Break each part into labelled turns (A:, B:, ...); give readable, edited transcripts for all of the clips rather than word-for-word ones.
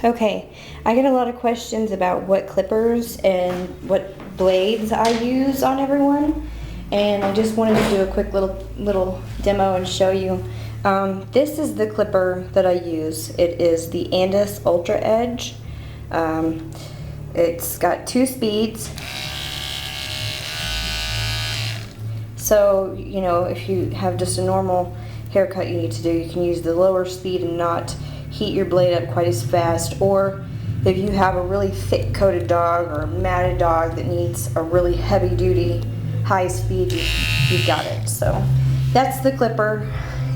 A: Okay, I get a lot of questions about what clippers and what blades I use on everyone, and I just wanted to do a quick little demo and show you. This is the clipper that I use. It is the Andis Ultra Edge. It's got 2 speeds. So, you know, if you have just a normal haircut you need to do, you can use the lower speed and not heat your blade up quite as fast. Or if you have a really thick coated dog or a matted dog that needs a really heavy duty high speed, you've got it. So that's the clipper.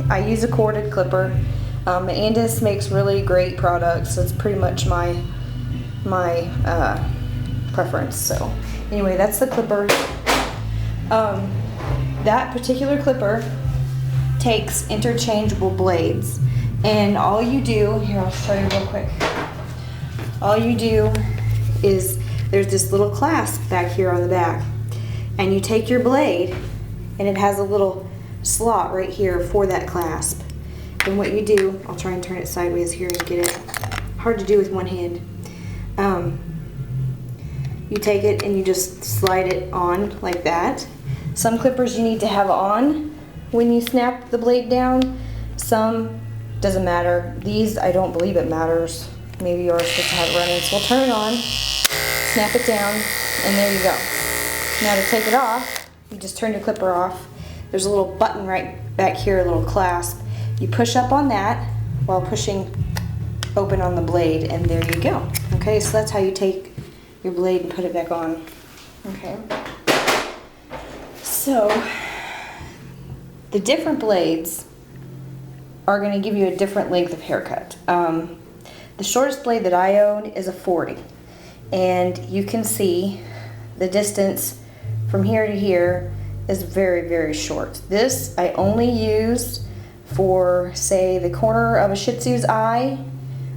A: I use a corded clipper. Andis makes really great products. So it's pretty much my preference. So anyway, that's the clipper. That particular clipper takes interchangeable blades, and all you do, here I'll show you real quick, all you do is, there's this little clasp back here on the back, and you take your blade, and it has a little slot right here for that clasp, and what you do, I'll try and turn it sideways here and get it, hard to do with one hand, you take it and you just slide it on like that. Some clippers you need to have on when you snap the blade down. Some doesn't matter. These, I don't believe it matters. Maybe yours just have it running. So we'll turn it on, snap it down, and there you go. Now to take it off, you just turn your clipper off. There's a little button right back here, a little clasp. You push up on that while pushing open on the blade, and there you go. Okay, so that's how you take your blade and put it back on. Okay. So, the different blades are going to give you a different length of haircut. The shortest blade that I own is a 40, and you can see the distance from here to here is very, very short. This I only use for, say, the corner of a Shih Tzu's eye,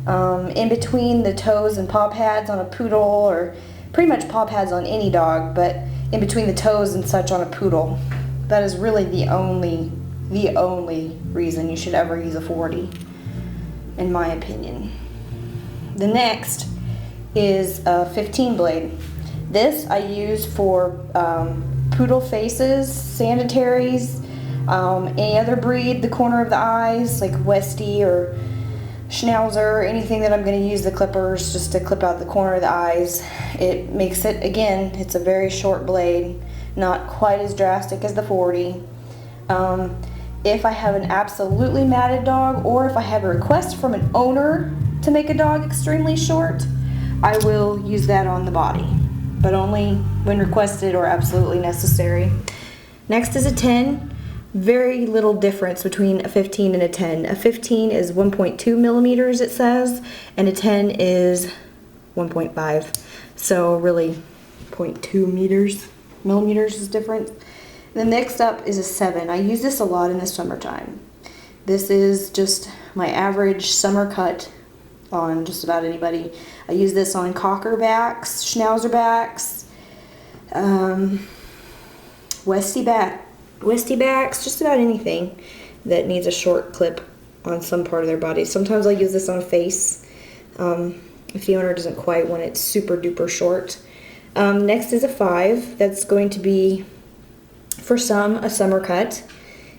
A: in between the toes and paw pads on a poodle, or pretty much paw pads on any dog, but in between the toes and such on a poodle. That is really the only reason you should ever use a 40, in my opinion. The next is a 15 blade. This I use for poodle faces, sanitaries, any other breed, the corner of the eyes, like Westie or Schnauzer, anything that I'm going to use the clippers just to clip out the corner of the eyes. It makes it, again, it's a very short blade, not quite as drastic as the 40. If I have an absolutely matted dog, or if I have a request from an owner to make a dog extremely short, I will use that on the body, but only when requested or absolutely necessary. Next is a 10. Very little difference between a 15 and a 10. A 15 is 1.2 millimeters, it says, and a 10 is 1.5. So really 0.2 millimeters is different. The next up is a 7. I use this a lot in the summertime. This is just my average summer cut on just about anybody. I use this on cocker backs, Schnauzer backs, Westie backs, just about anything that needs a short clip on some part of their body. Sometimes I use this on a face if the owner doesn't quite want it super duper short. Next is a 5. That's going to be, for some, a summer cut.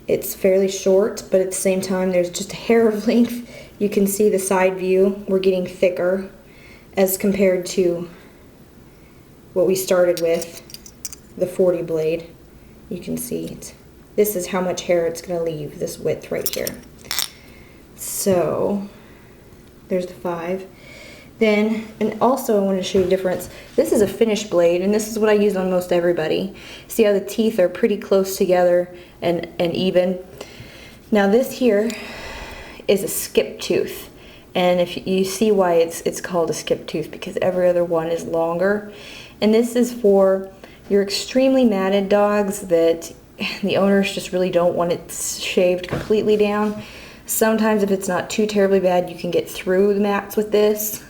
A: It's fairly short, but at the same time there's just a hair of length. You can see the side view. We're getting thicker as compared to what we started with, the 40 blade. You can see it. This is how much hair it's going to leave, this width right here. So there's the 5. Then, and also I want to show you a difference. This is a finished blade, and this is what I use on most everybody. See how the teeth are pretty close together and even. Now this here is a skip tooth, and if you see why it's called a skip tooth, because every other one is longer, and this is for your extremely matted dogs that the owners just really don't want it shaved completely down. Sometimes if it's not too terribly bad, you can get through the mats with this.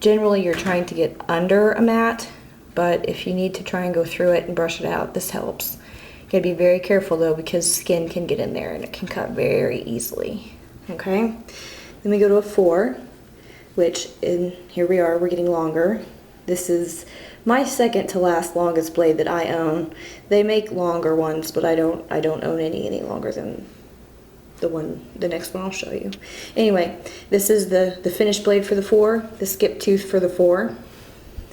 A: Generally you're trying to get under a mat, but if you need to try and go through it and brush it out, this helps. You gotta be very careful though, because skin can get in there and it can cut very easily. Okay, then we go to a 4. which here we are, we're getting longer. This is my second to last longest blade that I own. They make longer ones, but I don't own any longer than the next one I'll show you. Anyway, this is the finished blade for the 4, the skip tooth for the 4.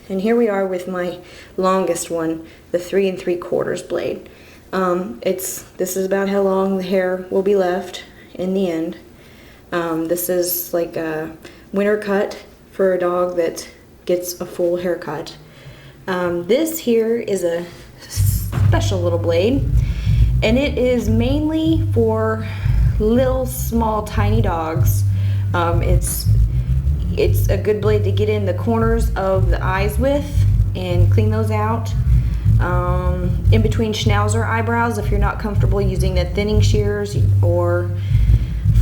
A: And here we are with my longest one, the 3 3/4 blade. This is about how long the hair will be left in the end. This is like a winter cut for a dog that gets a full haircut. This here is a special little blade, and it is mainly for little small tiny dogs. It's a good blade to get in the corners of the eyes with and clean those out. In between schnauzer eyebrows, if you're not comfortable using the thinning shears, or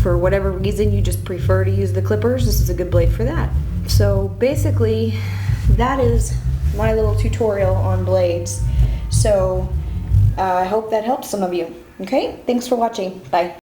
A: for whatever reason you just prefer to use the clippers, this is a good blade for that. So basically, that is my little tutorial on blades. So I hope that helps some of you. Okay, thanks for watching. Bye.